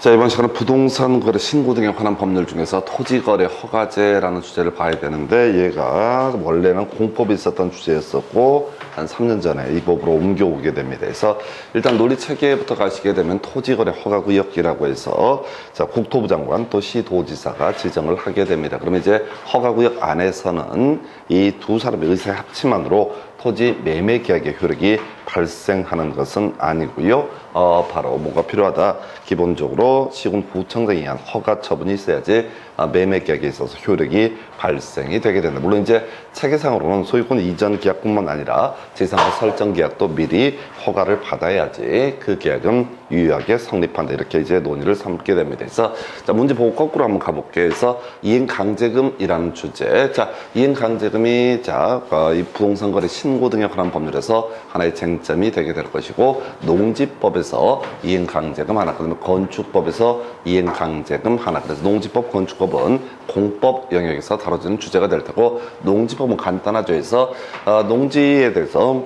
자, 이번 시간은 부동산 거래 신고 등에 관한 법률 중에서 토지거래 허가제라는 주제를 봐야 되는데, 얘가 원래는 공법이 있었던 주제였었고 한 3년 전에 이 법으로 옮겨오게 됩니다. 그래서 일단 논리 체계부터 가시게 되면 토지거래 허가구역이라고 해서 자, 국토부 장관 또 시도지사가 지정을 하게 됩니다. 그러면 이제 허가구역 안에서는 이 두 사람의 의사의 합치만으로 토지 매매 계약의 효력이 발생하는 것은 아니고요. 바로 뭐가 필요하다. 기본적으로 시군구청장이 한 허가 처분이 있어야지 매매 계약에 있어서 효력이 발생이 되게 된다. 물론 이제 체계상으로는 소유권 이전 계약뿐만 아니라 지상화 설정 계약도 미리 허가를 받아야지 그 계약은 유효하게 성립한다. 이렇게 이제 논의를 삼게 됩니다. 그래서 자, 문제 보고 거꾸로 한번 가볼게요. 그래서 이행강제금이라는 주제. 자, 이행강제금이 이 부동산 거래 신고 등에 관한 법률에서 하나의 쟁점이 되게 될 것이고, 농지법에서 이행강제금 하나, 그다음에 건축법에서 이행강제금 하나. 그래서 농지법, 건축법은 공법 영역에서 다뤄지는 주제가 될 테고, 농지법은 간단하죠. 해서 농지에 대해서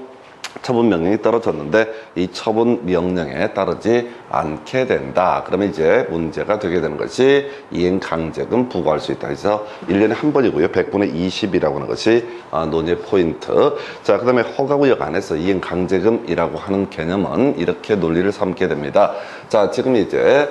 처분 명령이 떨어졌는데 이 처분 명령에 따르지 않게 된다. 그러면 이제 문제가 되게 되는 것이 이행강제금 부과할 수 있다. 그래서 1년에 한 번이고요. 100분의 20이라고 하는 것이 논의 포인트. 자, 그 다음에 허가구역 안에서 이행강제금이라고 하는 개념은 이렇게 논리를 삼게 됩니다. 자, 지금 이제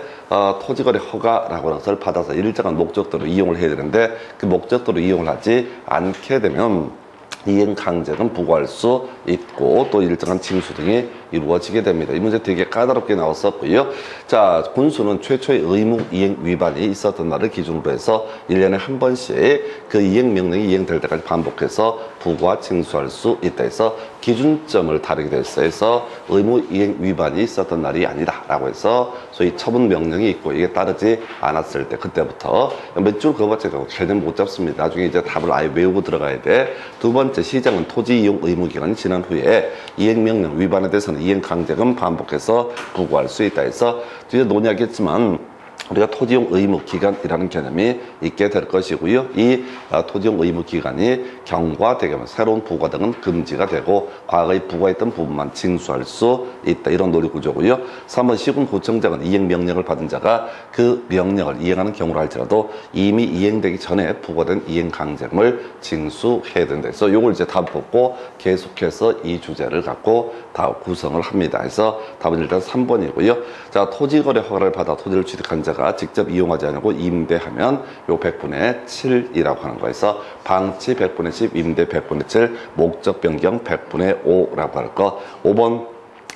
토지거래 허가라고 하는 것을 받아서 일정한 목적도로 이용을 해야 되는데, 그 목적도로 이용을 하지 않게 되면 이행강제금 부과할 수 있고 또 일정한 징수 등이 이루어지게 됩니다. 이 문제 되게 까다롭게 나왔었고요. 자, 군수는 최초의 의무 이행 위반이 있었던 날을 기준으로 해서 1년에 한 번씩 그 이행 명령이 이행될 때까지 반복해서 부과 징수할 수 있다 해서 기준점을 다르게 됐어요. 그래서 의무 이행 위반이 있었던 날이 아니다 라고 해서 소위 처분 명령이 있고 이게 따르지 않았을 때 그때부터 몇 줄 그거밖에 개념 못 잡습니다. 나중에 이제 답을 아예 외우고 들어가야 돼. 두 번째, 시장은 토지 이용 의무 기간이 지난 후에 이행 명령 위반에 대해서는 이행 강제금 반복해서 부과할 수 있다 해서 뒤에 논의하겠지만 우리가 토지용 의무 기간이라는 개념이 있게 될 것이고요. 이 토지용 의무 기간이 경과되게 새로운 부과 등은 금지가 되고 과거에 부과했던 부분만 징수할 수 있다. 이런 논리 구조고요. 3번, 시군구청장은 이행 명령을 받은 자가 그 명령을 이행하는 경우라 할지라도 이미 이행되기 전에 부과된 이행 강제금을 징수해야 된다. 그래서 이걸 이제 답 보고 계속해서 이 주제를 갖고 다 구성을 합니다. 그래서 답은 일단 3번이고요. 자, 토지거래 허가를 받아 토지를 취득한 자가 직접 이용하지 않고 임대하면 요 100분의 7이라고 하는 거에서 방치 100분의 10, 임대 100분의 7, 목적 변경 100분의 5라고 할 거. 5번,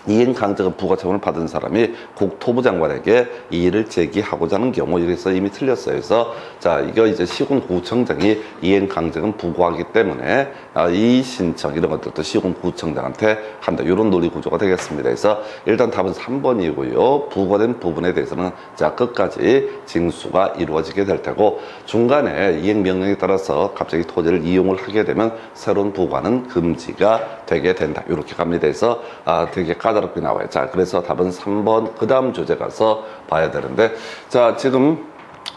이행강제금 부과 처분을 받은 사람이 국토부 장관에게 이의를 제기하고자 하는 경우, 이래서 이미 틀렸어요. 그래서 자, 이거 이제 시군구청장이 이행강제금 부과하기 때문에 이 신청 이런 것들도 시군구청장한테 한다. 이런 논리 구조가 되겠습니다. 그래서 일단 답은 3번이고요. 부과된 부분에 대해서는 자, 끝까지 징수가 이루어지게 될 테고, 중간에 이행 명령에 따라서 갑자기 토지를 이용을 하게 되면 새로운 부과는 금지가 되게 된다. 이렇게 갑니다. 그래서 되게 까다롭게 나와요. 자, 그래서 답은 3번. 그 다음 주제 가서 봐야 되는데, 자, 지금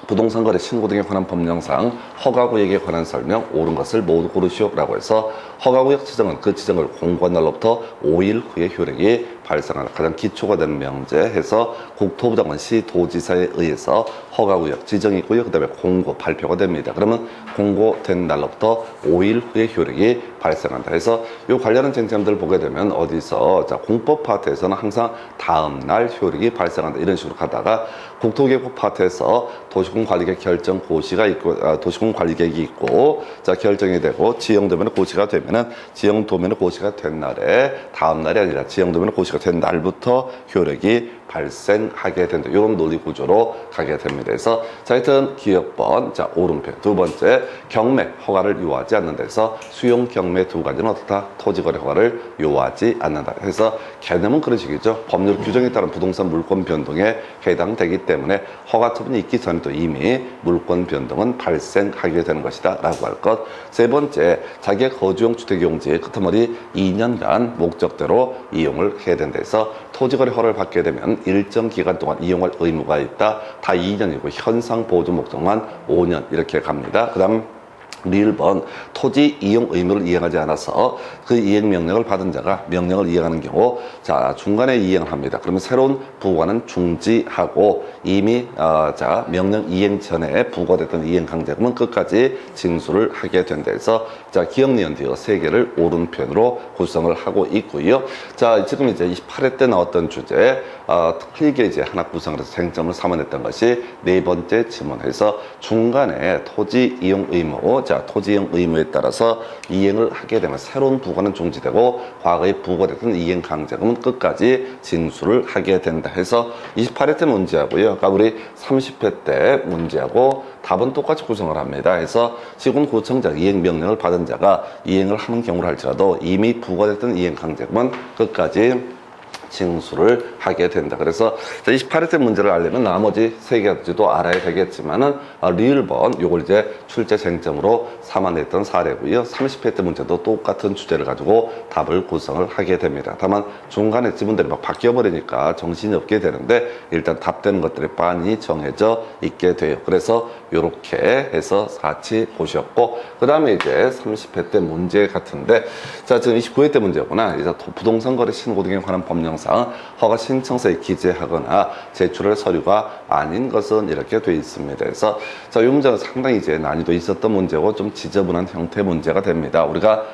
부동산 거래 신고 등에 관한 법령상 허가구역에 관한 설명 옳은 것을 모두 고르시오라고 해서 허가구역 지정은 그 지정을 공고한 날로부터 5일 후에 효력이 발생하는 가장 기초가 되는 명제 해서 국토부 장관 시도지사에 의해서 허가구역 지정이 있고요. 그 다음에 공고 발표가 됩니다. 그러면 공고된 날로부터 5일 후에 효력이 발생한다. 그래서 이 관련한 쟁점들을 보게 되면 어디서 자, 공법 파트에서는 항상 다음 날 효력이 발생한다. 이런 식으로 가다가 국토개혁 파트에서 도시공관리계획 결정 고시가 있고 도시공관리계획이 있고 자, 결정이 되고 지형도면에 고시가 되면은 지형도면에 고시가 된 날에 다음 날이 아니라 지형도면에 고시가 된 날부터 효력이 발생하게 된다. 이런 논리 구조로 가게 됩니다. 그래서 자, 하여튼 기억번 자, 오른편. 두 번째, 경매 허가를 요하지 않는다. 해서 수용 경매 두 가지는 어떻다? 토지거래 허가를 요하지 않는다. 해서 개념은 그런 식이죠. 법률 규정에 따른 부동산 물권 변동에 해당되기 때문에 허가 처분이 있기 전에도 이미 물권 변동은 발생하게 되는 것이다 라고 할 것. 세 번째, 자기의 거주용 주택용지의 끄트머리 2년간 목적대로 이용을 해야 된다. 해서 토지거래 허가를 받게 되면 일정 기간 동안 이용할 의무가 있다. 다 2년이고 현상 보존 목적만 5년 이렇게 갑니다. 그 다음 1번 토지 이용 의무를 이행하지 않아서 그 이행 명령을 받은 자가 명령을 이행하는 경우 자 중간에 이행을 합니다. 그러면 새로운 부과는 중지하고 이미 자 명령 이행 전에 부과됐던 이행 강제금은 끝까지 징수를 하게 된다 해서 자 기억 니은 디귿 3개를 오른편으로 구성을 하고 있고요. 자 지금 이제 28회 때 나왔던 주제 틀리게 이제 하나 구성을 해서 쟁점을 삼아냈던 것이 네 번째 지문에서 중간에 토지 이용 의무 자 토지 이용 의무에 따라서 이행을 하게 되면 새로운 부과는 중지되고 과거에 부과됐던 이행 강제금은 끝까지 징수를 하게 된다 해서 28회 때 문제하고요. 그러니까 우리 30회 때 문제하고 답은 똑같이 구성을 합니다. 해서 시군구청장 이행 명령을 받은 자가 이행을 하는 경우를 할지라도 이미 부과됐던 이행 강제금은 끝까지 징수를 하게 된다. 그래서 28회 때 문제를 알려면 나머지 3개도 알아야 되겠지만은 리을번 요걸 이제 출제 쟁점으로 삼아냈던 사례고요. 30회 때 문제도 똑같은 주제를 가지고 답을 구성을 하게 됩니다. 다만 중간에 지문들이 막 바뀌어 버리니까 정신이 없게 되는데 일단 답되는 것들이 빤히 정해져 있게 돼요. 그래서 요렇게 해서 같이 보셨고 그 다음에 이제 30회 때 문제 같은데 자 지금 29회 때 문제구나. 이제 부동산 거래 신고 등에 관한 법령 허가 신청서에 기재하거나 제출할 서류가 아닌 것은 이렇게 되어 있습니다. 그래서 자, 이 문제는 상당히 이제 난이도 있었던 문제고 좀 지저분한 형태 문제가 됩니다. 우리가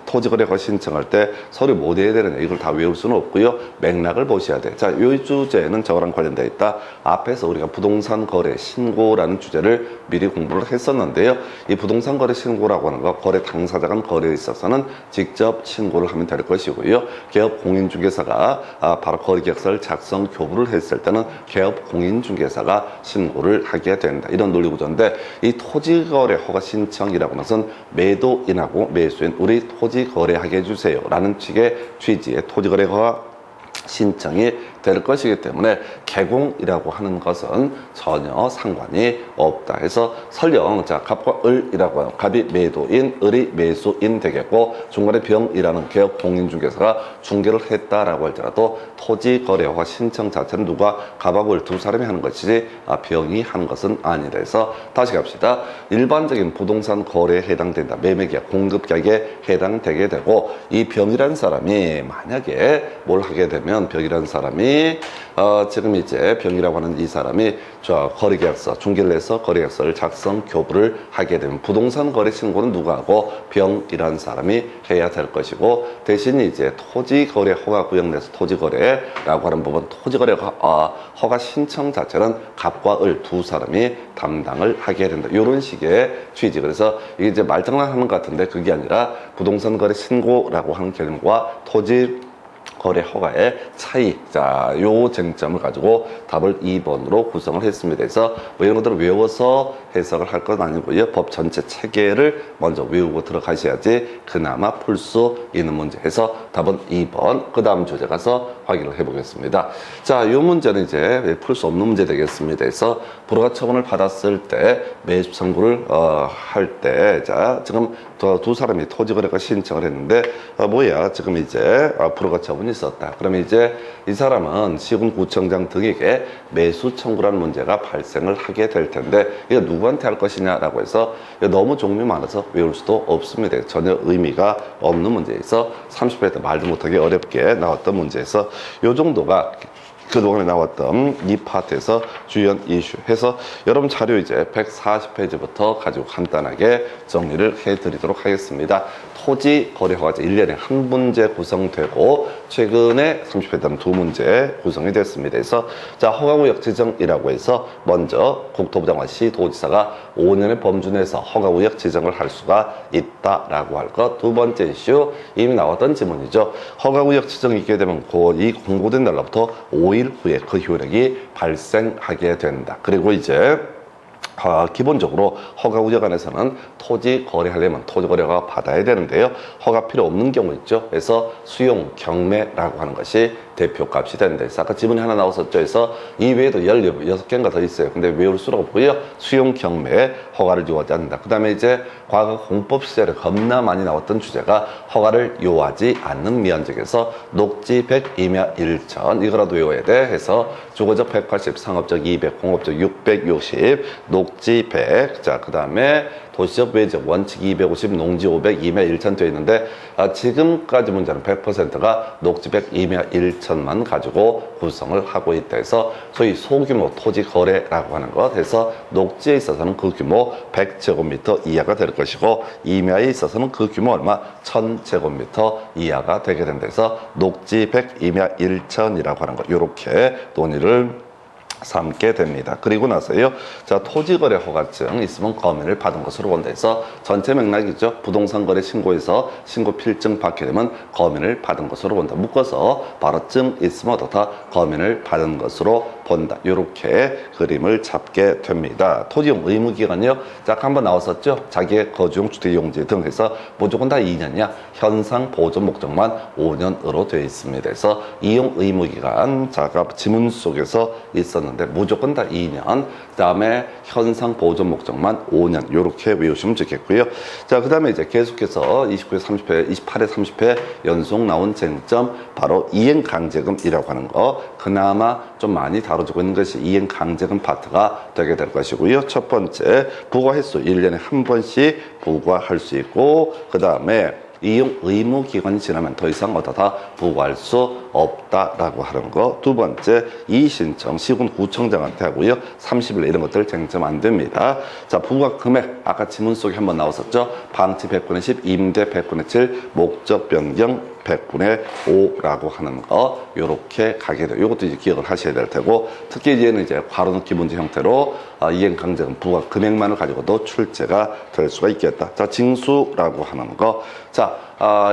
토지거래가 신청할 때 서류 뭐 내야 되느냐 이걸 다 외울 수는 없고요. 맥락을 보셔야 돼. 자, 이 주제는 저거랑 관련되어 있다. 앞에서 우리가 부동산 거래 신고라는 주제를 미리 공부를 했었는데요. 이 부동산 거래 신고라고 하는 거 거래 당사자 간 거래에 있어서는 직접 신고를 하면 될 것이고요. 개업 공인중개사가 바로 거래계약서를 작성 교부를 했을 때는 개업 공인중개사가 신고를 하게 된다. 이런 논리구조인데 이 토지거래 허가 신청이라고 하는 것은 매도인하고 매수인 우리 토지 거래하게 해주세요 라는 식의 취지의 토지거래 허가 신청이 될 것이기 때문에 개공이라고 하는 것은 전혀 상관이 없다 해서 설령 자 갑과 을이라고 하는 갑이 매도인 을이 매수인 되겠고 중간에 병이라는 개업 공인중개사가 중개를 했다라고 할지라도 토지거래허가 신청 자체는 누가 갑하고 을 두 사람이 하는 것이지 병이 하는 것은 아니다 해서 다시 갑시다. 일반적인 부동산 거래에 해당된다. 매매계약 공급계약에 해당되게 되고 이 병이라는 사람이 만약에 뭘 하게 되면 병이라는 사람이 지금 이제 병이라고 하는 이 사람이 저 거래계약서 중개를 해서 거래계약서를 작성 교부를 하게 되면 부동산 거래 신고는 누가 하고 병이라는 사람이 해야 될 것이고 대신 이제 토지거래 허가 구역 내에서 토지거래라고 하는 부분 토지거래 허가 신청 자체는 갑과 을 두 사람이 담당을 하게 된다. 이런 식의 취지. 그래서 이게 이제 말장난하는 것 같은데 그게 아니라 부동산 거래 신고라고 하는 개념과 토지 거래 허가의 차이. 자, 요 쟁점을 가지고 답을 2번으로 구성을 했습니다. 그래서 뭐 이런 것들을 외워서 해석을 할 건 아니고요. 법 전체 체계를 먼저 외우고 들어가셔야지 그나마 풀 수 있는 문제 해서 답은 2번. 그 다음 주제 가서 확인을 해보겠습니다. 자, 요 문제는 이제 풀 수 없는 문제 되겠습니다. 그래서 불허가 처분을 받았을 때 매수 청구를 할 때 자, 지금 두 사람이 토지거래가 신청을 했는데 뭐야 지금 이제 불허가 처분이 있었다. 그러면 이제 이 사람은 시군구청장 등에게 매수 청구라는 문제가 발생을 하게 될 텐데 이거 누구한테 할 것이냐라고 해서 너무 종류 많아서 외울 수도 없습니다. 전혀 의미가 없는 문제에서 30회 때 말도 못하게 어렵게 나왔던 문제에서 요 정도가 그동안에 나왔던 이 파트에서 주연 이슈 해서 여러분 자료 이제 140페이지부터 가지고 간단하게 정리를 해드리도록 하겠습니다. 토지 거래 허가제 1년에 한 문제 구성되고 최근에 30회 때는 2문제 구성이 됐습니다. 그래서 자 허가구역 지정이라고 해서 먼저 국토부 장관 시도지사가 5년의 범주 내에서 허가구역 지정을 할 수가 있다라고 할 것. 두 번째 이슈 이미 나왔던 지문이죠. 허가구역 지정이 있게 되면 이 공고된 날로부터 5일 후에 그 효력이 발생하게 된다. 그리고 이제 기본적으로 허가구역 안에서는 토지 거래하려면 토지 거래가 받아야 되는데요. 허가 필요 없는 경우 있죠. 그래서 수용 경매라고 하는 것이 대표값이 된다. 그래서 아까 지문이 하나 나왔었죠. 그래서 이 외에도 16개인가 더 있어요. 근데 외울 수가 없고요. 수용 경매에 허가를 요하지 않는다. 그 다음에 이제 과거 공법 시절에 겁나 많이 나왔던 주제가 허가를 요하지 않는 미연적에서 녹지 100, 임야 1천 이거라도 외워야 돼 해서 주거적 180, 상업적 200, 공업적 660, 녹지 100. 자, 그 다음에 도시적 외적 원칙 250, 농지 500, 임야 1천 되어 있는데 지금까지 문제는 100%가 녹지 100, 임야 1천만 가지고 구성을 하고 있다 해서 소위 소규모 토지 거래라고 하는 것 해서 녹지에 있어서는 그 규모 100제곱미터 이하가 될 것이고 임야에 있어서는 그 규모 얼마 1000제곱미터 이하가 되게 된다 해서 녹지 100, 임야 1천이라고 하는 것 이렇게 논의를 삼게 됩니다. 그리고 나서요. 자, 토지거래 허가증 있으면 검인을 받은 것으로 본다 해서 전체 맥락이죠. 부동산 거래 신고에서 신고 필증 받게 되면 검인을 받은 것으로 본다. 묶어서 바로 증 있으면 어떻다 검인을 받은 것으로 본다. 이렇게 그림을 잡게 됩니다. 토지용 의무기간이요. 자, 한번 나왔었죠. 자기의 거주용 주택이용지 등 해서 무조건 다 2년이야. 현상 보존 목적만 5년으로 되어 있습니다. 그래서 이용 의무기간 자가 지문 속에서 있었는데 무조건 다 2년, 그 다음에 현상 보존 목적만 5년 이렇게 외우시면 좋겠고요. 자, 그 다음에 이제 계속해서 29회, 30회, 28회, 30회 연속 나온 쟁점 바로 이행강제금이라고 하는 거 그나마 좀 많이 다뤄지고 있는 것이 이행강제금 파트가 되게 될 것이고요. 첫 번째 부과 횟수 1년에 한 번씩 부과할 수 있고 그 다음에 이용 의무 기간이 지나면 더 이상 어디다 부과할 수 없다라고 하는 거. 두 번째, 이의신청 시군구청장한테 하고요. 30일 이런 것들 쟁점 안 됩니다. 자, 부과 금액 아까 지문 속에 한번 나왔었죠. 방치 100분의 10, 임대 100분의 7, 목적 변경 100분의 5라고 하는 거 요렇게 가게 돼요. 요것도 이제 기억을 하셔야 될 테고 특히 이제는 이제 과로는 기본지 형태로 이행강제금 부과 금액만을 가지고도 출제가 될 수가 있겠다. 자, 징수라고 하는 거. 자,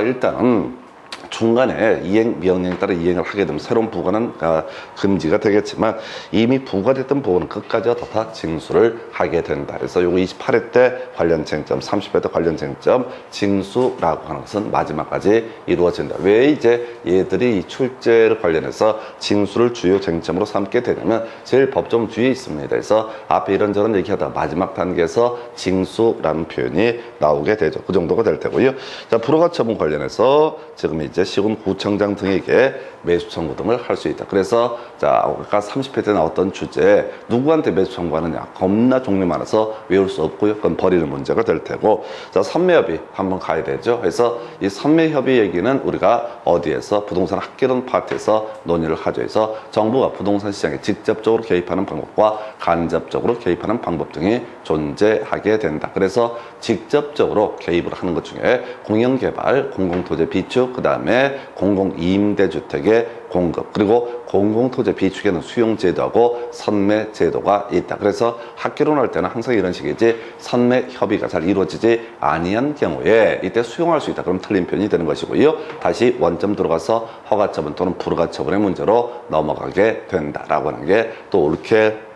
일단은 중간에 이행 명령에 따라 이행을 하게 되면 새로운 부과는 금지가 되겠지만 이미 부과됐던 부분은 끝까지 다 징수를 하게 된다. 그래서 요거 28회 때 관련 쟁점, 30회 때 관련 쟁점 징수라고 하는 것은 마지막까지 이루어진다. 왜 이제 얘들이 이 출제를 관련해서 징수를 주요 쟁점으로 삼게 되냐면 제일 법조문 뒤에 있습니다. 그래서 앞에 이런저런 얘기하다 마지막 단계에서 징수라는 표현이 나오게 되죠. 그 정도가 될 테고요. 자, 불허가 처분 관련해서 지금 이제 시군구청장 등에게 매수 청구 등을 할 수 있다. 그래서 자, 아까 30회 때 나왔던 주제 누구한테 매수 청구하느냐 겁나 종류 많아서 외울 수 없고요. 그건 버리는 문제가 될 테고 자, 선매협의 한번 가야 되죠. 그래서 이 선매협의 얘기는 우리가 어디에서 부동산 합계론 파트에서 논의를 하죠. 그래서 정부가 부동산 시장에 직접적으로 개입하는 방법과 간접적으로 개입하는 방법 등이 존재하게 된다. 그래서 직접적으로 개입을 하는 것 중에 공영개발, 공공토지 비축, 그 다음에 공공임대주택의 공급 그리고 공공토지 비축에는 수용제도하고 선매제도가 있다. 그래서 학계론 할 때는 항상 이런 식이지 선매협의가 잘 이루어지지 아니한 경우에 이때 수용할 수 있다. 그럼 틀린 표현이 되는 것이고요. 다시 원점 들어가서 허가처분 또는 불허가처분의 문제로 넘어가게 된다라고 하는 게 또 옳게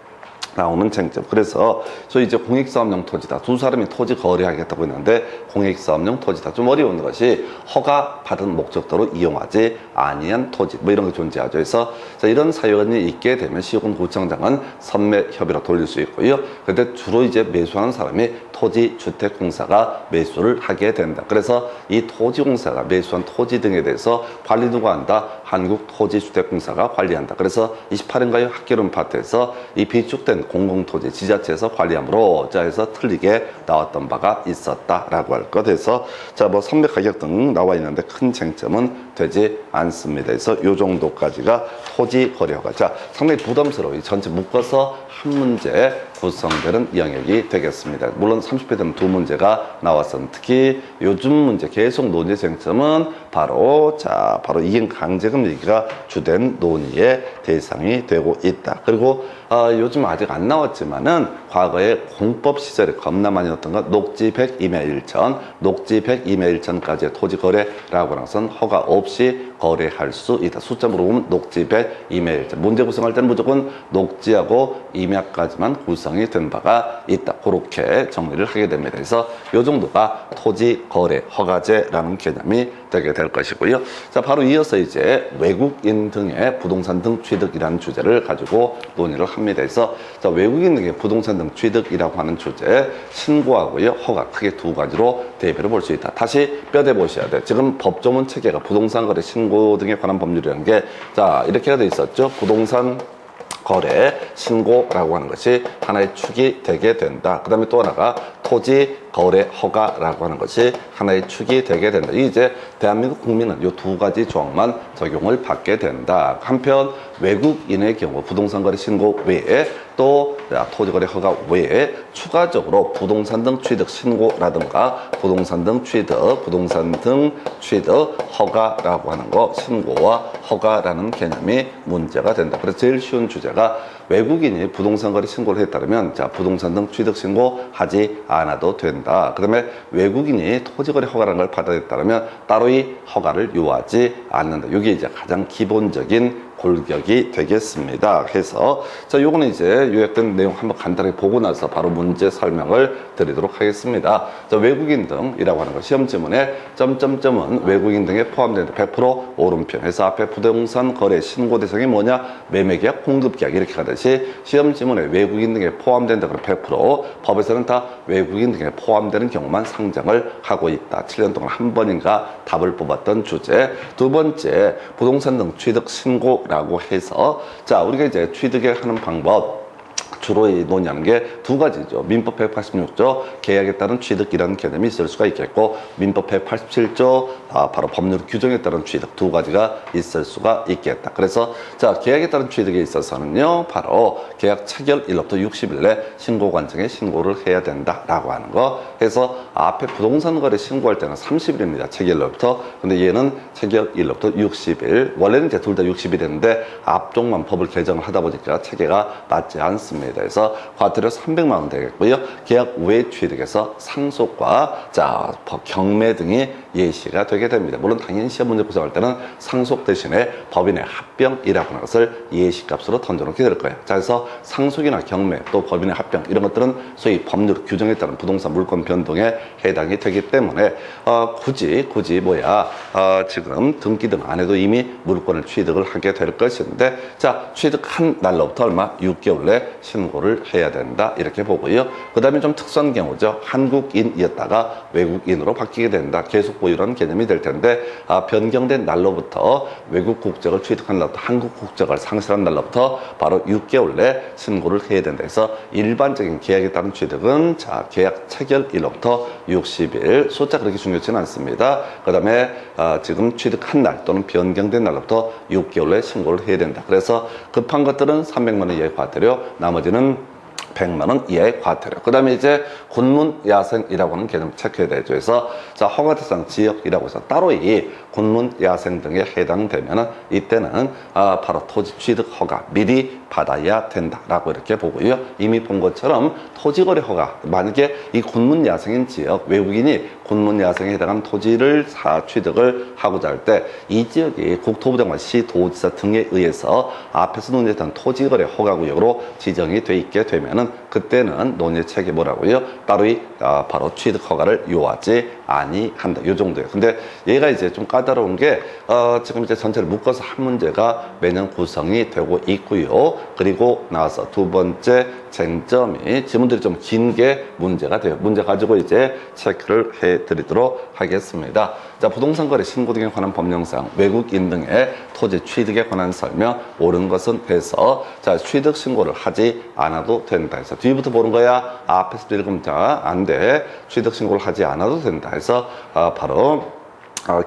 나오는 쟁점. 그래서 소위 이제 공익사업용 토지다. 두 사람이 토지 거래하겠다고 했는데 공익사업용 토지다. 좀 어려운 것이 허가 받은 목적도로 이용하지 아니한 토지 뭐 이런 게 존재하죠. 그래서 이런 사연이 있게 되면 시군구청장은 선매협의로 돌릴 수 있고요. 근데 주로 이제 매수하는 사람이 토지주택공사가 매수를 하게 된다. 그래서 이 토지공사가 매수한 토지 등에 대해서 관리 누가 한다? 한국토지주택공사가 관리한다. 그래서 28인가요? 학계론 파트에서 이 비축된 공공토지 지자체에서 관리함으로 자 해서 틀리게 나왔던 바가 있었다라고 할 것. 해서 자, 뭐 선매 가격 등 나와 있는데 큰 쟁점은 되지 않습니다. 그래서 요 정도까지가 토지 거래허가. 자, 상당히 부담스러워. 이 전체 묶어서 한 문제 구성되는 영역이 되겠습니다. 물론 30회 되면 두 문제가 나왔었는데 특히 요즘 문제 계속 논의 쟁점은 바로 바로 이행강제금 얘기가 주된 논의의 대상이 되고 있다. 그리고 요즘 아직 안 나왔지만은 과거에 공법 시절에 겁나 많이 넣었던 건 녹지 100 임야 1천, 녹지 100 임야 1천까지의 토지 거래라고 하는 것은 허가 없이 거래할 수 있다. 숫자 물어보면 녹지 100 임야 1천. 문제 구성할 때는 무조건 녹지하고 임야까지만 구성이 된 바가 있다. 그렇게 정리를 하게 됩니다. 그래서 요 정도가 토지 거래 허가제라는 개념이 되게 될 것이고요. 자, 바로 이어서 이제 외국인 등의 부동산 등 취득이라는 주제를 가지고 논의를 합니다. 그래서 자, 외국인 등의 부동산 등 취득이라고 하는 주제 신고하고요. 허가 크게 두 가지로 대비를 볼 수 있다. 다시 뼈대 보셔야 돼. 지금 법조문 체계가 부동산 거래 신고 등에 관한 법률이라는 게 자, 이렇게 돼 있었죠. 부동산 거래 신고라고 하는 것이 하나의 축이 되게 된다. 그 다음에 또 하나가 토지 거래 허가라고 하는 것이 하나의 축이 되게 된다. 이제 대한민국 국민은 이 두 가지 조항만 적용을 받게 된다. 한편 외국인의 경우 부동산 거래 신고 외에 또 토지거래 허가 외에 추가적으로 부동산 등 취득 신고라든가 부동산 등 취득 허가라고 하는 거, 신고와 허가라는 개념이 문제가 된다. 그래서 제일 쉬운 주제가 외국인이 부동산 거래 신고를 했다면 자, 부동산 등 취득 신고 하지 않아도 된다. 그다음에 외국인이 토지거래 허가라는 걸 받아냈다면 따로 이 허가를 요하지 않는다. 이게 이제 가장 기본적인 골격이 되겠습니다. 그래서 자, 요거는 이제 요약된 내용 한번 간단히 보고 나서 바로 문제 설명을 드리도록 하겠습니다. 자, 외국인 등이라고 하는 거 시험 지문에 점점점은 외국인 등에 포함되는 100% 오른편. 해서 앞에 부동산 거래 신고 대상이 뭐냐? 매매계약, 공급계약 이렇게 가듯이 시험 지문에 외국인 등에 포함된다 그럼 100%, 법에서는 다 외국인 등에 포함되는 경우만 상정을 하고 있다. 7년 동안 한 번인가 답을 뽑았던 주제. 두 번째, 부동산 등 취득 신고 라고 해서 자, 우리가 이제 취득에 하는 방법 주로 논의하는 게 두 가지죠. 민법 186조 계약에 따른 취득이라는 개념이 있을 수가 있겠고, 민법 187조 바로 법률 규정에 따른 취득 두 가지가 있을 수가 있겠다. 그래서 자, 계약에 따른 취득에 있어서는요, 바로 계약 체결일로부터 60일 내 신고관청에 신고를 해야 된다라고 하는 거. 그래서 앞에 부동산 거래 신고할 때는 30일입니다. 체결일로부터. 근데 얘는 체결일로부터 60일. 원래는 이제 둘 다 60일인데 앞쪽만 법을 개정을 하다 보니까 체계가 맞지 않습니다. 그래서 과태료 300만 원 되겠고요. 계약 외 취득에서 상속과 자, 경매 등이 예시가 되게 됩니다. 물론 당연히 시험 문제 구성할 때는 상속 대신에 법인의 합병이라고 하는 것을 예시값으로 던져놓게 될 거예요. 자, 그래서 상속이나 경매 또 법인의 합병 이런 것들은 소위 법률 규정에 따른 부동산 물권 변동에 해당이 되기 때문에 굳이 지금 등기 등 안 해도 이미 물권을 취득을 하게 될 것인데, 자, 취득한 날로부터 얼마? 6개월 내 신고를 해야 된다 이렇게 보고요. 그 다음에 좀 특수한 경우죠. 한국인이었다가 외국인으로 바뀌게 된다. 계속 보유라는 개념이 될 텐데 변경된 날로부터 외국 국적을 취득한 날부터 한국 국적을 상실한 날로부터 바로 6개월 내 신고를 해야 된다. 그래서 일반적인 계약에 따른 취득은 자, 계약 체결일로부터 60일, 숫자 그렇게 중요치는 않습니다. 그 다음에 지금 취득한 날 또는 변경된 날로부터 6개월 내 신고를 해야 된다. 그래서 급한 것들은 300만 원 이하의 과태료, 나머지는 100만 원 이하의 과태료. 그 다음에 이제 군문야생이라고 하는 개념 체크해야 되죠. 그래서 자, 허가 대상 지역이라고 해서 따로 이 군문야생 등에 해당되면은 이때는 바로 토지 취득 허가 미리 받아야 된다라고 이렇게 보고요. 이미 본 것처럼 토지거래 허가, 만약에 이 군문야생인 지역 외국인이 군문야생에 해당하는 토지를 취득을 하고자 할 때 이 지역이 국토부 장관, 시도지사 등에 의해서 앞에서 논의했던 토지거래 허가구역으로 지정이 돼 있게 되면은 그때는 논의 체계 뭐라고요? 따로 바로 취득 허가를 요하지 아니한다. 요 정도예요. 근데 얘가 이제 좀 까다로운 게 지금 이제 전체를 묶어서 한 문제가 매년 구성이 되고 있고요. 그리고 나서 두 번째 쟁점이 지문들이 좀 긴 게 문제가 돼요. 문제 가지고 이제 체크를 해드리도록 하겠습니다. 자, 부동산 거래 신고 등에 관한 법령상 외국인 등의 토지 취득에 관한 설명 옳은 것은 해서 자, 취득 신고를 하지 않아도 된다 해서 뒤부터 보는 거야. 앞에서 읽으면 자, 안 돼. 취득 신고를 하지 않아도 된다 해서 바로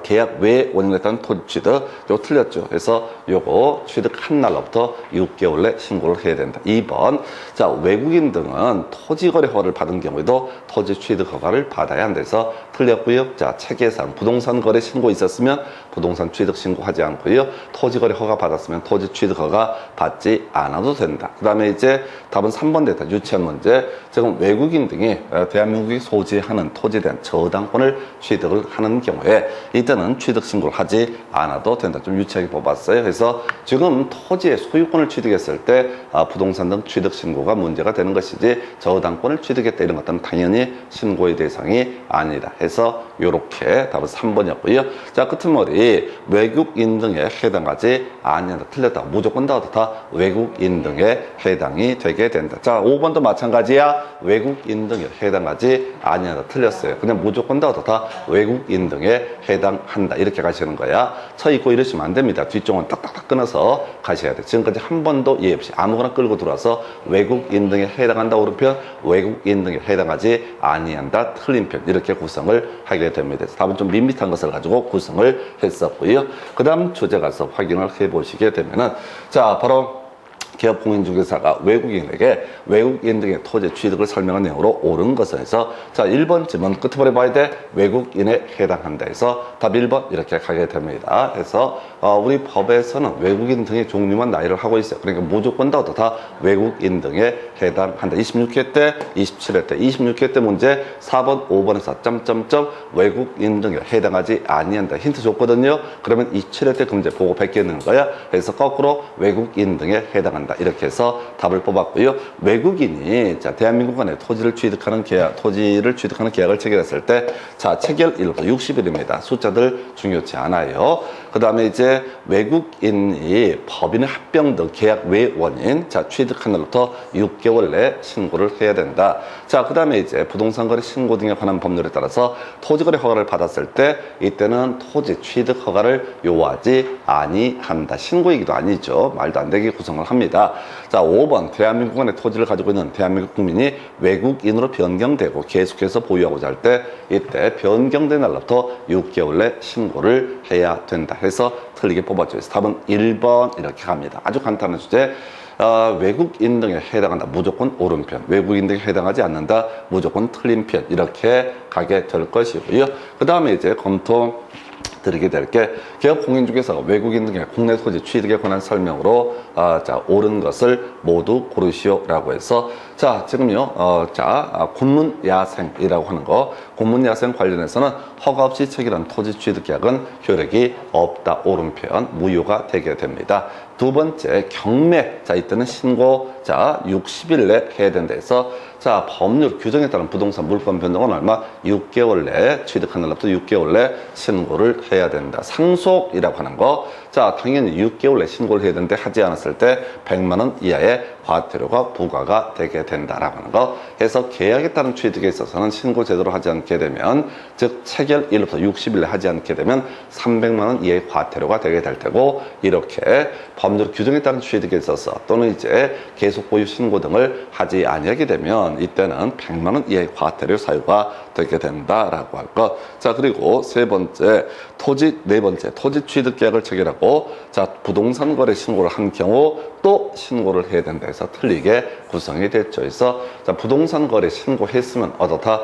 계약 외 원인에 따른 토지 취득, 요거 틀렸죠. 그래서 요거 취득한 날로부터 6개월 내 신고를 해야 된다. 2번, 자, 외국인 등은 토지거래 허가를 받은 경우에도 토지 취득 허가를 받아야 한다서 틀렸고요. 자, 체계상 부동산 거래 신고 있었으면 부동산 취득 신고하지 않고요. 토지거래 허가 받았으면 토지 취득 허가 받지 않아도 된다. 그 다음에 이제 답은 3번 됐다. 유치한 문제. 지금 외국인 등이 대한민국이 소지하는 토지에 대한 저당권을 취득을 하는 경우에 이때는 취득 신고를 하지 않아도 된다. 좀 유치하게 뽑았어요. 그래서 지금 토지의 소유권을 취득했을 때 부동산 등 취득 신고가 문제가 되는 것이지 저당권을 취득했다 이런 것들은 당연히 신고의 대상이 아니다 해서 요렇게 답은 3번이었고요. 자, 끝머리 외국인 등에 해당하지 아니한다. 틀렸다. 무조건 다 외국인 등에 해당이 되게 된다. 자, 5번도 마찬가지야. 외국인 등에 해당하지 아니한다. 틀렸어요. 그냥 무조건 다 외국인 등에 해당 해당한다. 이렇게 가시는 거야. 서 있고 이러시면 안 됩니다. 뒤쪽은 딱딱딱 끊어서 가셔야 돼. 지금까지 한 번도 예의 없이 아무거나 끌고 들어와서 외국인 등에 해당한다. 옳은 편, 외국인 등에 해당하지 아니한다. 틀린 편. 이렇게 구성을 하게 됩니다. 답은 좀 밋밋한 것을 가지고 구성을 했었고요. 그 다음 주제 가서 확인을 해보시게 되면은, 자, 바로 기업공인중개사가 외국인에게 외국인 등의 토지 취득을 설명한 내용으로 옳은 것은 해서, 자, 1번 질문 끝에 봐야 돼. 외국인에 해당한다 해서 답 1번 이렇게 가게 됩니다. 그래서 우리 법에서는 외국인 등의 종류만 나열을 하고 있어요. 그러니까 무조건 다 외국인 등에 해당한다. 26회 때, 27회 때, 26회 때 문제 4번, 5번에서 점점점 외국인 등에 해당하지 아니한다. 힌트 줬거든요. 그러면 27회 때 그 문제 보고 베끼는 거야. 그래서 거꾸로 외국인 등에 해당한다. 이렇게 해서 답을 뽑았고요. 외국인이, 자, 대한민국 안에 토지를 취득하는 계약을 체결했을 때, 자, 체결 일부터 60일입니다. 숫자들 중요치 않아요. 그 다음에 이제 외국인이 법인의 합병 등 계약 외원인, 자, 취득한 날부터 6개월 내 신고를 해야 된다. 자, 그 다음에 이제 부동산 거래 신고 등에 관한 법률에 따라서 토지거래 허가를 받았을 때, 이때는 토지 취득 허가를 요하지 아니한다. 신고이기도 아니죠. 말도 안 되게 구성을 합니다. 자, 5번 대한민국 안에 토지를 가지고 있는 대한민국 국민이 외국인으로 변경되고 계속해서 보유하고자 할 때, 이때 변경된 날부터 6개월 내 신고를 해야 된다 해서 틀리게 뽑았죠. 그래서 답은 1번 이렇게 갑니다. 아주 간단한 주제. 외국인 등에 해당한다. 무조건 옳은 편. 외국인 등에 해당하지 않는다. 무조건 틀린 편. 이렇게 가게 될 것이고요. 그 다음에 이제 검토 드리게 될 게, 기업공인중개사가 외국인 등의 국내 토지 취득에 관한 설명으로 자, 옳은 것을 모두 고르시오라고 해서, 자, 지금요, 공문야생이라고 하는 거, 공문야생 관련해서는 허가 없이 체결한 토지 취득 계약은 효력이 없다. 옳은 편, 무효가 되게 됩니다. 두 번째, 경매. 자, 이때는 신고, 자, 60일 내 해야 된다 해서, 자, 법률 규정에 따른 부동산 물권 변동은 얼마? 6개월 내, 취득한 날부터 6개월 내 신고를 해야 된다. 상속이라고 하는 거, 자, 당연히 6개월 내 신고를 해야 되는데 하지 않았을 때 100만 원 이하의 과태료가 부과가 되게 된다라고 하는 거. 해서 계약에 따른 취득에 있어서는 신고 제대로 하지 않게 되면, 즉 체결 일부터 60일 내 하지 않게 되면 300만 원 이하의 과태료가 되게 될 테고, 이렇게 법률 규정에 따른 취득에 있어서 또는 이제 계속 보유 신고 등을 하지 아니하게 되면 이때는 100만 원 이하의 과태료 사유가 되게 된다라고 할 것. 자, 그리고 네 번째 토지 취득 계약을 체결하고, 자, 부동산 거래 신고를 한 경우 또 신고를 해야 된다 해서 틀리게 구성이 됐죠. 그래서, 자, 부동산 거래 신고했으면 어떻다?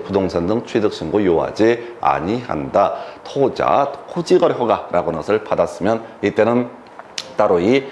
부동산 등 취득 신고 요하지 아니한다. 토지 거래 허가라고 하는 것을 받았으면 이때는 따로 이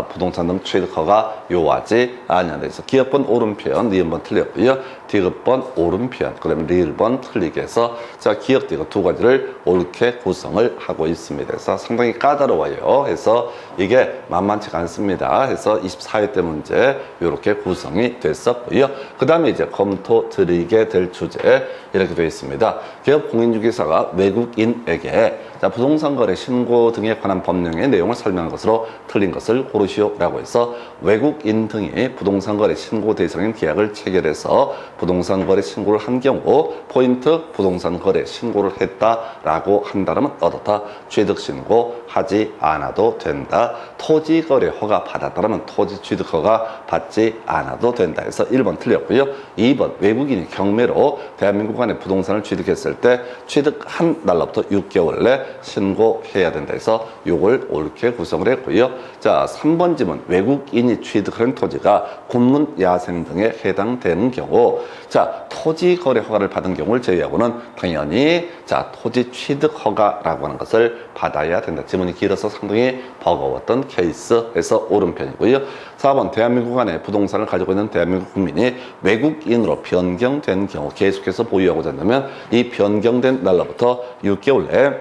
부동산 등 취득 허가 요하지 아니한다. 그래서 기업번 옳은 편, 니은번 틀렸고요. 디귿번 옳은 편, 그러면 리을번 틀리게 해서, 자, 기업 디귿 두 가지를 옳게 구성을 하고 있습니다. 그래서 상당히 까다로워요. 그래서 이게 만만치가 않습니다. 그래서 24회 때 문제 이렇게 구성이 됐었고요. 그 다음에 이제 검토 드리게 될 주제 이렇게 되어 있습니다. 기업 공인중개사가 외국인에게, 자, 부동산 거래 신고 등에 관한 법령의 내용을 설명한 것으로 틀린 것을 고르시오라고 해서, 외국인 등이 부동산 거래 신고 대상인 계약을 체결해서 부동산 거래 신고를 한 경우 포인트 부동산 거래 신고를 했다라고 한다면 어떻다? 취득 신고 하지 않아도 된다. 토지 거래 허가 받았다면 토지 취득 허가 받지 않아도 된다 해서 1번 틀렸고요. 2번 외국인이 경매로 대한민국 안에 부동산을 취득했을 때 취득한 날로부터 6개월 내 신고해야 된다 해서 요걸 옳게 구성을 했고요. 자, 3번 질문. 외국인이 취득한 토지가 군문 야생 등에 해당되는 경우, 자, 토지 거래 허가를 받은 경우를 제외하고는 당연히, 자, 토지 취득 허가라고 하는 것을 받아야 된다. 지문이 길어서 상당히 버거웠던 케이스에서 옳은 편이고요. 4번 대한민국 안에 부동산을 가지고 있는 대한민국 국민이 외국인으로 변경된 경우 계속해서 보유하고자 한다면 이 변경된 날로부터 6개월 내에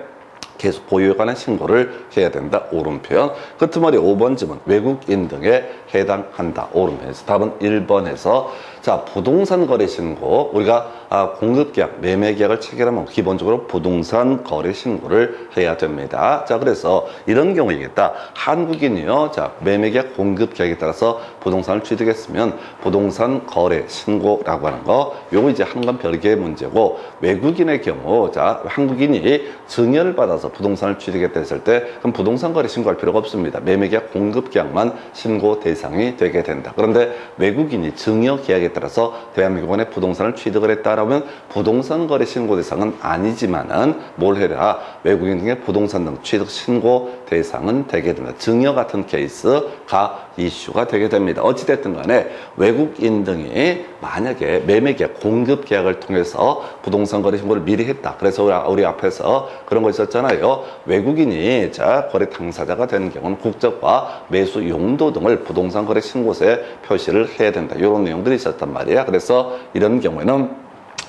계속 보유에 관한 신고를 해야 된다. 옳은 표현. 끝머리 5번 질문. 외국인 등에 해당한다. 옳은 표현에서 답은 1번에서, 자, 부동산 거래 신고, 우리가 공급계약, 매매계약을 체결하면 기본적으로 부동산 거래 신고를 해야 됩니다. 자, 그래서 이런 경우이겠다. 한국인이요. 자, 매매계약, 공급계약에 따라서 부동산을 취득했으면 부동산 거래 신고라고 하는 거, 요거 이제 한 건 별개의 문제고, 외국인의 경우, 자, 한국인이 증여를 받아서 부동산을 취득했다 했을 때, 그럼 부동산 거래 신고할 필요가 없습니다. 매매계약, 공급계약만 신고 대상이 되게 된다. 그런데 외국인이 증여 계약에 따라서 대한민국에 부동산을 취득을 했다라면 부동산 거래 신고 대상은 아니지만은 뭘 해라? 외국인 등의 부동산 등 취득 신고 대상은 되게 됩니다. 증여 같은 케이스가 이슈가 되게 됩니다. 어찌됐든 간에 외국인 등이 만약에 매매계약, 공급계약을 통해서 부동산 거래 신고를 미리 했다. 그래서 우리 앞에서 그런 거 있었잖아요. 외국인이 자 거래 당사자가 되는 경우는 국적과 매수 용도 등을 부동산 거래 신고서에 표시를 해야 된다. 이런 내용들이 있었단 말이야. 그래서 이런 경우에는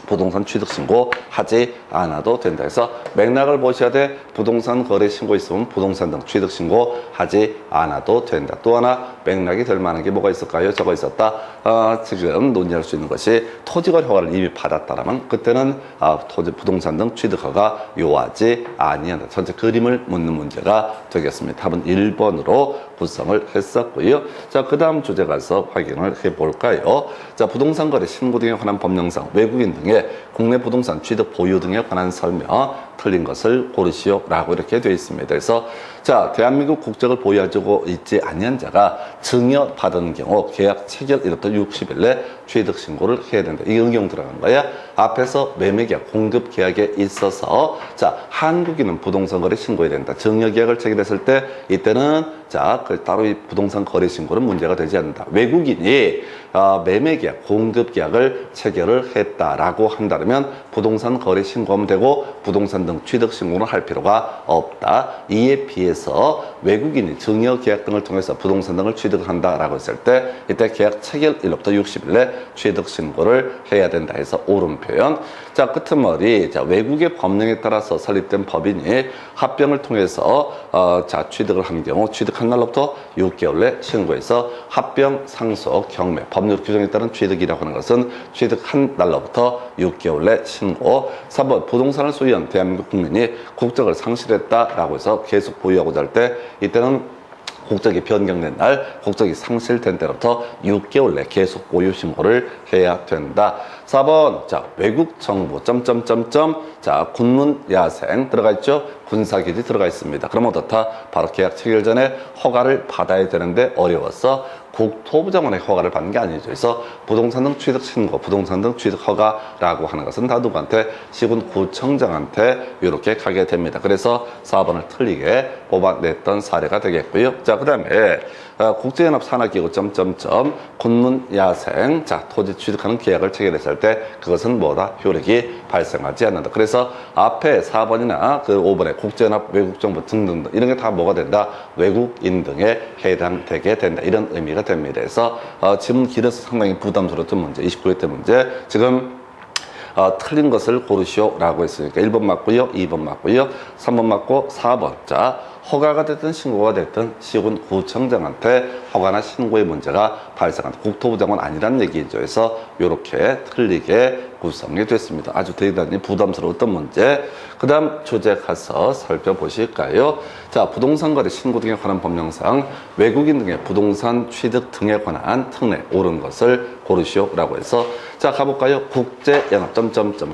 부동산 취득 신고 하지 않아도 된다. 해서 맥락을 보셔야 돼. 부동산 거래 신고 있으면 부동산 등 취득 신고 하지 않아도 된다. 또 하나 맥락이 될 만한 게 뭐가 있을까요? 저거 있었다. 지금 논의할 수 있는 것이 토지거래 허가를 이미 받았다라면 그때는 토지 부동산 등 취득 허가 요하지 아니한다. 전체 그림을 묻는 문제가 되겠습니다. 답은 1번으로 구성을 했었고요. 자, 그 다음 주제 가서 확인을 해볼까요? 자, 부동산 거래 신고 등에 관한 법령상 외국인 등의 국내 부동산 취득 보유 등에 관한 설명 틀린 것을 고르시오 라고 이렇게 되어 있습니다. 그래서 자, 대한민국 국적을 보유하고 있지 아니한 자가 증여 받은 경우 계약 체결 1월부터 60일 내 취득 신고를 해야 된다. 이게 응용 들어간 거야. 앞에서 매매계약, 공급계약에 있어서 자, 한국인은 부동산 거래 신고해야 된다. 증여 계약을 체결했을 때 이때는 자, 따로 이 부동산 거래 신고는 문제가 되지 않는다. 외국인이 매매계약, 공급계약을 체결을 했다라고 한다면 부동산 거래 신고하면 되고 부동산 등 취득 신고는 할 필요가 없다. 이에 비해서 외국인이 증여 계약 등을 통해서 부동산 등을 취득한다라고 했을 때 이때 계약 체결 1월부터 60일 내 취득 신고를 해야 된다 해서 옳은 표현. 자, 끄트머리. 자, 외국의 법령에 따라서 설립된 법인이 합병을 통해서 자, 취득을 한 경우 취득한 날로부터 6개월 내 신고해서 합병, 상속, 경매, 법률 규정에 따른 취득이라고 하는 것은 취득한 날로부터 6개월 내 신고. 3번 부동산을 소유한 대한민국 국민이 국적을 상실했다라고 해서 계속 보유하고자 할 때 이때는 국적이 변경된 날, 국적이 상실된 때로부터 6개월 내 계속 보유 신고를 해야 된다. 4번, 자, 외국 정부, 자, 군문 야생 들어가 있죠? 군사기지 들어가 있습니다. 그럼 어떻다? 바로 계약 체결 전에 허가를 받아야 되는데 어려워서 국토부 장관의 허가를 받는 게 아니죠. 그래서 부동산 등 취득 신고, 부동산 등 취득 허가라고 하는 것은 다 누구한테? 시군구청장한테 이렇게 가게 됩니다. 그래서 4번을 틀리게 뽑아냈던 사례가 되겠고요. 자, 그 다음에 국제연합 산하기구 군문 야생, 자, 토지 취득하는 계약을 체결했을 때 그것은 뭐다? 효력이 발생하지 않는다. 그래서 앞에 4번이나 그 5번에 국제연합, 외국정부 등등 이런 게 다 뭐가 된다? 외국인 등에 해당되게 된다. 이런 의미가 됩니다. 그래서 지금 길어서 상당히 부담스러웠던 문제, 29회 때 문제 지금 틀린 것을 고르시오 라고 했으니까 1번 맞고요, 2번 맞고요, 3번 맞고 4번. 자, 허가가 됐든 신고가 됐든 시군구청장한테 허가나 신고의 문제가 발생한다. 국토부 장관 아니란 얘기죠. 그래서 이렇게 틀리게 구성이 됐습니다. 아주 대단히 부담스러웠던 문제. 그 다음 주제 가서 살펴보실까요? 자, 부동산 거래 신고 등에 관한 법령상 외국인 등의 부동산 취득 등에 관한 특례 옳은 것을 고르시오 라고 해서 자, 가볼까요? 국제연합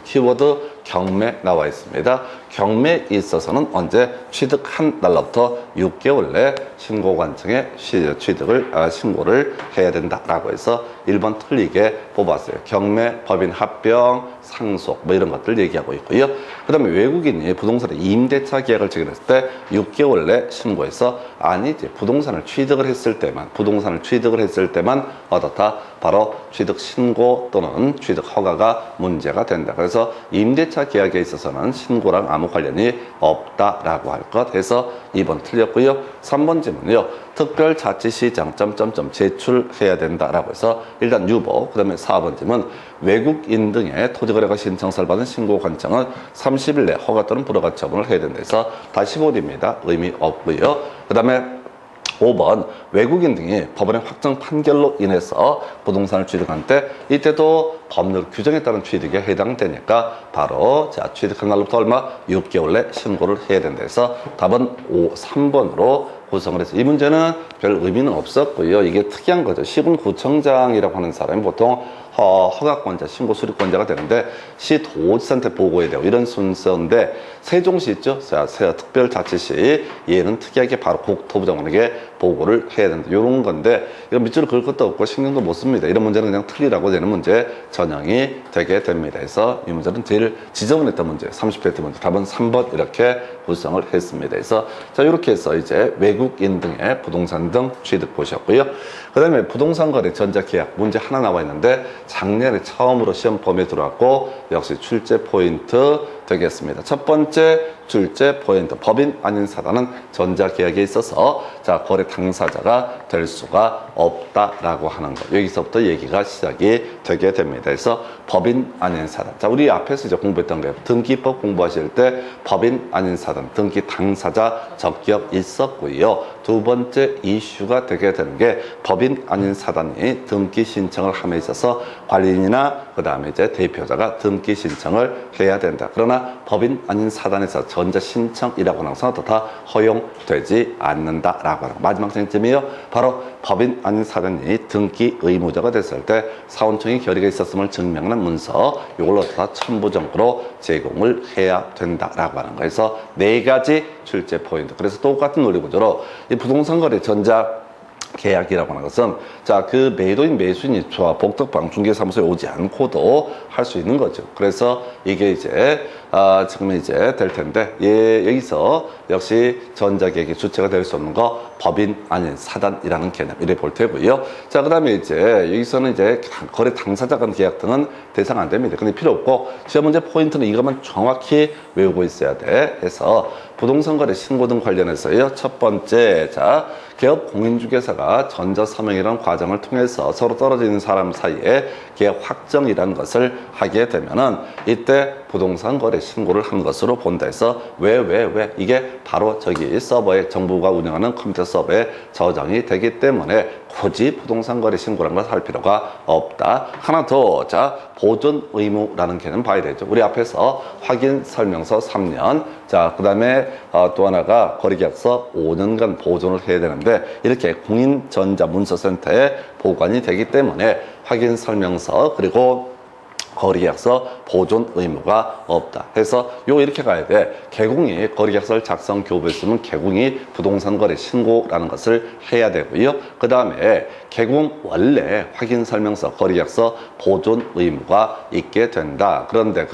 키워드 경매 나와 있습니다. 경매에 있어서는 언제 취득한 날로부터 6개월 내 신고관청에 신고를 해야 된다라고 해서 1번 틀리게 뽑았어요. 경매, 법인 합병, 상속 뭐 이런 것들 얘기하고 있고요. 그 다음에 외국인이 부동산의 임대차 계약을 체결했을 때 6개월 내 신고해서 아니지 부동산을 취득을 했을 때만 어떻다? 바로 취득 신고 또는 취득 허가가 문제가 된다. 그래서 임대차 계약에 있어서는 신고랑 아무 관련이 없다라고 할 것 해서 2번 틀렸고요. 3번 질문은요. 특별자치시장 제출해야 된다라고 해서 일단 유보. 그 다음에 4번 질문 외국인 등의 토지거래가 신청서를 받은 신고관청은 30일 내 허가 또는 불허가 처분을 해야 된다 해서 다 15일입니다. 의미 없고요. 그 다음에 5번 외국인 등이 법원의 확정 판결로 인해서 부동산을 취득한 때 이때도 법률 규정에 따른 취득에 해당되니까 바로 자 취득한 날로부터 얼마 6개월 내 신고를 해야 된다 해서 답은 3번으로 구성을 해서 이 문제는 별 의미는 없었고요. 이게 특이한 거죠. 시군구청장이라고 하는 사람이 보통 허가권자, 신고 수리권자가 되는데 시도지사한테 보고해야 되고 이런 순서인데 세종시 있죠? 자, 특별자치시 얘는 특이하게 바로 국토부 장관에게 보고를 해야 된다. 이런 건데 이건 밑줄을 그을 것도 없고 신경도 못 씁니다. 이런 문제는 그냥 틀리라고 되는 문제 전형이 되게 됩니다. 그래서 이 문제는 제일 지저분했던 문제, 30회 문제 답은 3번 이렇게 구성을 했습니다. 그래서 자 이렇게 해서 이제 외국인 등의 부동산 등 취득 보셨고요. 그 다음에 부동산 거래 전자계약 문제 하나 나와 있는데 작년에 처음으로 시험 범위에 들어왔고 역시 출제 포인트 되겠습니다. 첫 번째 출제 포인트 법인 아닌 사단은 전자계약에 있어서 자 거래 당사자가 될 수가 없다라고 하는 거 여기서부터 얘기가 시작이 되게 됩니다. 그래서 법인 아닌 사단 자 우리 앞에서 이제 공부했던 거예요. 등기법 공부하실 때 법인 아닌 사단 등기 당사자 적격 있었고요. 두 번째 이슈가 되게 되는 게 법인 아닌 사단이 등기 신청을 함에 있어서 관리인이나 그 다음에 이제 대표자가 등기 신청을 해야 된다. 그러나 법인 아닌 사단에서 전자 신청이라고 하는 것은 다 허용되지 않는다라고 하는 거. 마지막 쟁점이요. 바로 법인 아닌 사단이 등기 의무자가 됐을 때 사원청이 결의가 있었음을 증명하는 문서 이걸로 다 첨부정보로 제공을 해야 된다라고 하는 거예요. 그래서 네 가지 출제 포인트. 그래서 똑같은 논리구조로 이 부동산 거래 전자 계약이라고 하는 것은 자 그 매도인 매수인이 복덕방 중개사무소에 오지 않고도 할 수 있는 거죠. 그래서 이게 이제 지금 이제 될 텐데 여기서 역시 전자계약의 주체가 될 수 없는 거 법인 아닌 사단이라는 개념 이래 볼 테고요. 자 그다음에 이제 여기서는 이제 거래 당사자 간 계약 등은 대상 안 됩니다. 근데 필요 없고 시험 문제 포인트는 이것만 정확히 외우고 있어야 돼. 해서 부동산 거래 신고 등 관련해서요. 첫 번째 자 개업 공인중개사가 전자서명이라는 과정을 통해서 서로 떨어져 있는 사람 사이에 계약 확정이라는 것을 하게 되면은 이때 부동산 거래 신고를 한 것으로 본다 해서 왜 이게 바로 저기 서버에 정부가 운영하는 컴퓨터 서버에 저장이 되기 때문에 굳이 부동산 거래 신고라는 걸 할 필요가 없다. 하나 더, 자 보존 의무라는 개념 봐야 되죠. 우리 앞에서 확인 설명서 3년, 자 그다음에 또 하나가 거래계약서 5년간 보존을 해야 되는데 이렇게 공인전자문서센터에 보관이 되기 때문에 확인 설명서 그리고 거래계약서 보존 의무가 없다 해서 이렇게 가야 돼. 개공이 거래계약서를 작성 교부했으면 개공이 부동산 거래 신고라는 것을 해야 되고요. 그 다음에 개공 원래 확인 설명서 거래계약서 보존 의무가 있게 된다. 그런데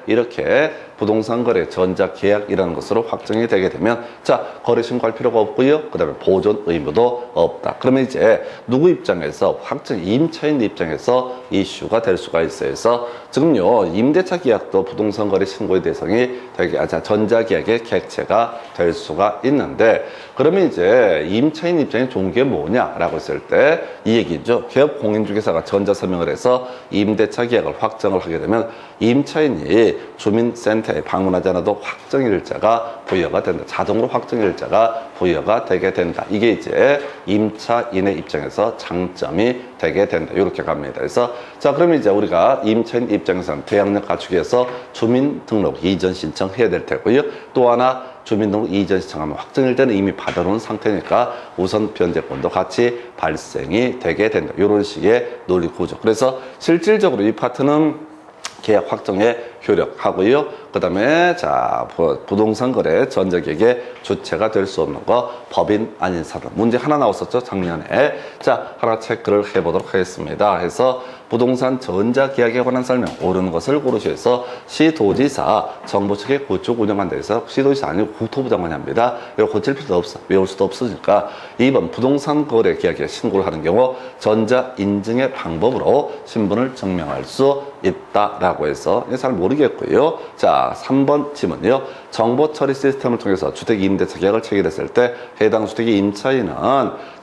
이렇게 부동산 거래 전자계약이라는 것으로 확정이 되게 되면 자 거래 신고할 필요가 없고요. 그 다음에 보존 의무도 없다. 그러면 이제 누구 입장에서 확정 임차인 입장에서 이슈가 될 수가 있어요. 그래서 지금요 임대차 계약도 부동산 거래 신고의 대상이 되게 전자계약의 객체가 될 수가 있는데 그러면 이제 임차인 입장에 좋은 게 뭐냐라고 했을 때 이 얘기죠. 개업 공인중개사가 전자서명을 해서 임대차 계약을 확정을 하게 되면 임차인이 주민센터에 방문하지 않아도 확정일자가 부여가 된다. 자동으로 확정일자가 부여가 되게 된다. 이게 이제 임차인의 입장에서 장점이 되게 된다. 이렇게 갑니다. 그래서 자 그러면 이제 우리가 임차인 입장에서는 대항력 갖추기 위해서 주민등록 이전 신청해야 될 테고요. 또 하나 주민등록 이전 신청하면 확정일자는 이미 받아놓은 상태니까 우선 변제권도 같이 발생이 되게 된다. 이런 식의 논리 구조. 그래서 실질적으로 이 파트는 계약 확정에 효력하고요. 그 다음에 자 부동산 거래 전자계약의 주체가 될 수 없는 거 법인 아닌 사람 문제 하나 나왔었죠 작년에. 자 하나 체크를 해보도록 하겠습니다. 해서 부동산 전자계약에 관한 설명 옳은 것을 고르셔서 시도지사 정부 측에 구축 운영한다 해서 시도지사 아니고 국토부 장관이 합니다. 이거 고칠 필요도 없어. 외울 수도 없으니까 2번 부동산 거래 계약에 신고를 하는 경우 전자 인증의 방법으로 신분을 증명할 수 있다라고 해서 잘 모르겠고요. 자 3번 질문이요. 정보 처리 시스템을 통해서 주택 임대차 계약을 체결했을 때 해당 주택의 임차인은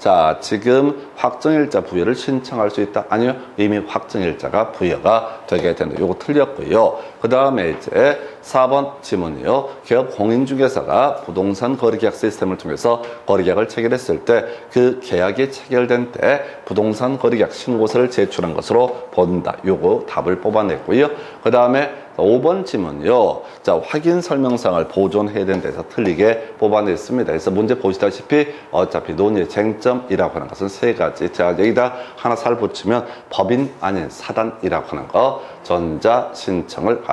자, 지금 확정일자 부여를 신청할 수 있다. 아니요, 이미 확정일자가 부여가 되게 된다. 요거 틀렸고요. 그 다음에 이제 4번 지문이요. 개업 공인중개사가 부동산 거래계약 시스템을 통해서 거래계약을 체결했을 때 그 계약이 체결된 때 부동산 거래계약 신고서를 제출한 것으로 본다. 요거 답을 뽑아냈고요. 그 다음에 5번 지문요. 자, 확인 설명상을 보존해야 된다 해서 틀리게 뽑아냈습니다. 그래서 문제 보시다시피 어차피 논의의 쟁점이라고 하는 것은 세 가지. 자, 여기다 하나 살 붙이면 법인 아닌 사단이라고 하는 거.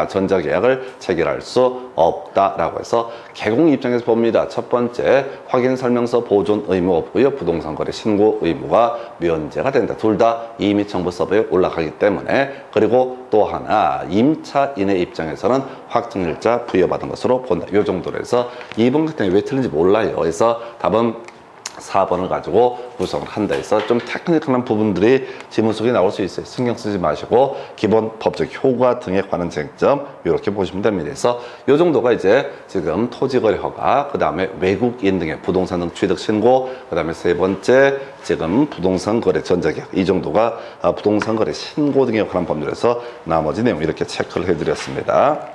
전자계약을 체결할 수 없다라고 해서 개공 입장에서 봅니다. 첫 번째, 확인 설명서 보존 의무 없고요. 부동산 거래 신고 의무가 면제가 된다. 둘 다 이미 정보 서버에 올라가기 때문에. 그리고 또 하나, 임차인의 입장에서는 확정일자 부여받은 것으로 본다. 이 정도로 해서 2번 같은 경우에 왜 틀린지 몰라요. 그래서 답은 4번을 가지고 구성을 한다 해서 좀 테크니컬한 부분들이 지문 속에 나올 수 있어요. 신경 쓰지 마시고 기본 법적 효과 등에 관한 쟁점 이렇게 보시면 됩니다. 그래서 이 정도가 이제 지금 토지거래 허가, 그 다음에 외국인 등의 부동산 등 취득 신고, 그 다음에 세 번째 지금 부동산 거래 전자계약, 이 정도가 부동산 거래 신고 등에 관한 법률에서 나머지 내용 이렇게 체크를 해드렸습니다.